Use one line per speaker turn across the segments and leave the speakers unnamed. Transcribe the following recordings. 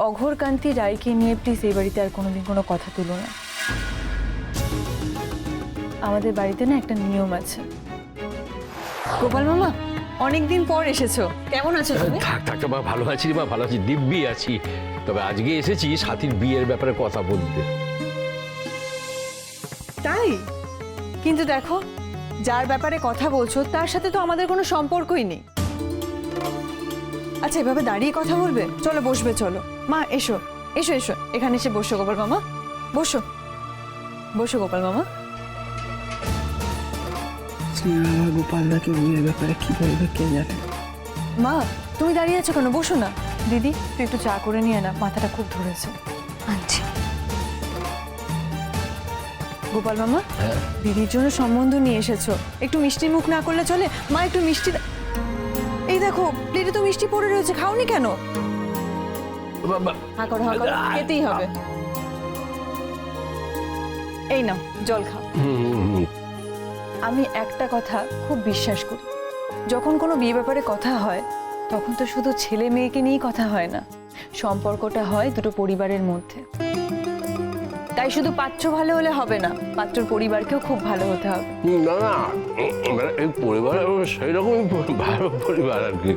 অঘোরকান্তি রায়কে নিয়ে প্লিজ এই বাড়িতে আর কোনোদিন কোনো কথা তুলো না। আমাদের বাড়িতে না একটা নিয়ম আছে। গোপাল মামা, অনেকদিন পর এসেছো, কেমন আছো তুমি?
থাক থাক মা, ভালো আছি রে মা, ভালো আছি, দিব্যি আছি। তবে আজকে এসেছি সাথীর বিয়ের ব্যাপারে কথা বলতে।
তাই? কিন্তু দেখো, যার ব্যাপারে কথা বলছো তার সাথে তো আমাদের কোনো সম্পর্কই নেই। আচ্ছা, এভাবে দাঁড়িয়ে কথা বলবে? চলো বসবে, চলো মা, এসো এসো এসো, এখানে এসে বসো গোপাল মামা, বসো বসো গোপাল মামা।
গোপালদাকে বিয়ের ব্যাপারে কি বলবে কে জানে।
মা, তুমি দাঁড়িয়ে আছো কেন? বসো না। দিদি, তুই একটু চা করে নিয়ে না, মাথাটা খুব ধরেছে।
আচ্ছা।
গোপাল মামা, দিদির জন্য সম্বন্ধ নিয়ে এসেছো, একটু মিষ্টি মুখ না করলে চলে? মা, একটু মিষ্টি। এই দেখো, প্লেটে তো মিষ্টি পড়ে রয়েছে, খাওনি কেন? হা করো, হা করো, খেতেই হবে। এই নাও জল খাও। আমি একটা কথা খুব বিশ্বাস করি, যখন কোনো বিয়ে ব্যাপারে কথা হয় তখন তো শুধু ছেলে মেয়েকে নিয়েই কথা হয় না, সম্পর্কটা হয় দুটো পরিবারের মধ্যে। তাই শুধু পাত্র ভালো হলে হবে না, পাত্রর পরিবারকেও খুব ভালো হতে হবে।
না না, এই পরিবার সেই রকমই ভালো পরিবার আর কি।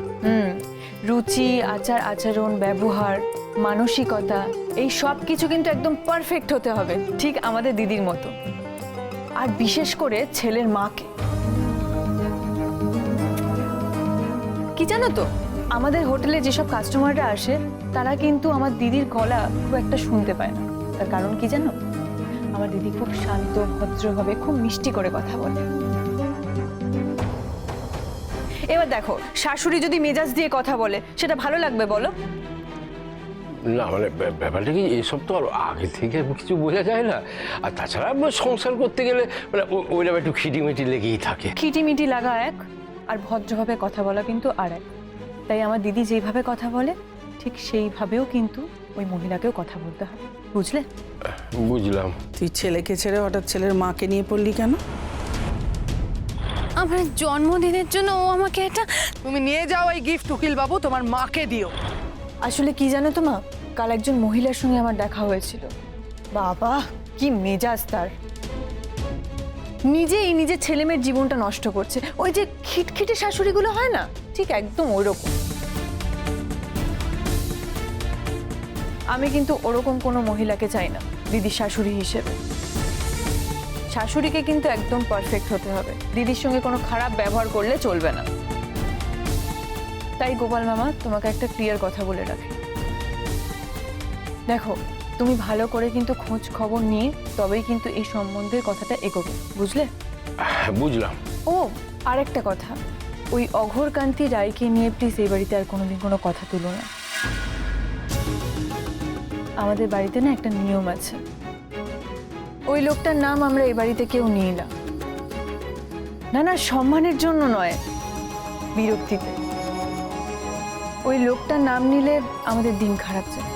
রুচি, আচার আচরণ, ব্যবহার, মানসিকতা, এই সব কিছু কিন্তু একদম পারফেক্ট হতে হবে, ঠিক আমাদের দিদির মতো। আর বিশেষ করে ছেলের মাকে। কি জানো তো, আমাদের হোটেলে যেসব কাস্টমাররা আসে তারা কিন্তু আমার দিদির গলা খুব একটা শুনতে পায় না। তার কারণ কি জানো? আমার দিদি খুব শান্ত ভদ্রভাবে খুব মিষ্টি করে কথা বলে। এবার দেখো, শাশুড়ি যদি মেজাজ দিয়ে কথা বলে সেটা ভালো লাগবে বলো?
না মানে ব্যাপারটা কি, এসব তো আর আগে থেকে কিছু বোঝা যায় না। আর তাছাড়া সংসার করতে গেলে মানে ওইরকম একটু খিটিমিটি লেগেই থাকে।
খিটিমিটি লাগা এক, আর ভদ্রভাবে কথা বলা কিন্তু আর এক। তাই আমার দিদি যেভাবে কথা বলে ঠিক সেইভাবেও কিন্তু ওই মহিলাকেও কথা বলতে হবে, বুঝলে?
বুঝলাম।
তুই ছেলেকে ছেড়ে হঠাৎ ছেলের মাকে নিয়ে পড়লি কেন?
আমার জন্মদিনের জন্য ও আমাকে এটা।
তুমি নিয়ে যাও এই গিফট, উকিল বাবু তোমার মাকে দিও।
আসলে কি জানো তো মা, কাল একজন মহিলার সঙ্গে আমার দেখা হয়েছিল। বাবা, কি মেজাজ তার! নিজেই নিজের ছেলে মেয়ের জীবনটা নষ্ট করছে। ওই যে খিটখিটে শাশুড়িগুলো হয় না, ঠিক একদম ওইরকম। আমি কিন্তু ওরকম কোনো মহিলাকে চাই না দিদির শাশুড়ি হিসেবে। শাশুড়িকে কিন্তু একদম পারফেক্ট হতে হবে, দিদির সঙ্গে কোনো খারাপ ব্যবহার করলে চলবে না। তাই গোপাল মামা, তোমাকে একটা ক্লিয়ার কথা বলে রাখি। দেখো, তুমি ভালো করে কিন্তু খোঁজ খবর নিয়ে তবেই কিন্তু এই সম্বন্ধের কথাটা এগোবে, বুঝলে?
বুঝলাম।
ও, আর একটা কথা, ওই অঘোরকান্তি রায়কে নিয়ে প্লিজ এই বাড়িতে আর কোনোদিন কোনো কথা তুলো না। আমাদের বাড়িতে না একটা নিয়ম আছে, ওই লোকটার নাম আমরা এই বাড়িতে কেউ নিই না। না না, সম্মানের জন্য নয়, বিরক্তিতে। ওই লোকটার নাম নিলে আমাদের দিন খারাপ যায়।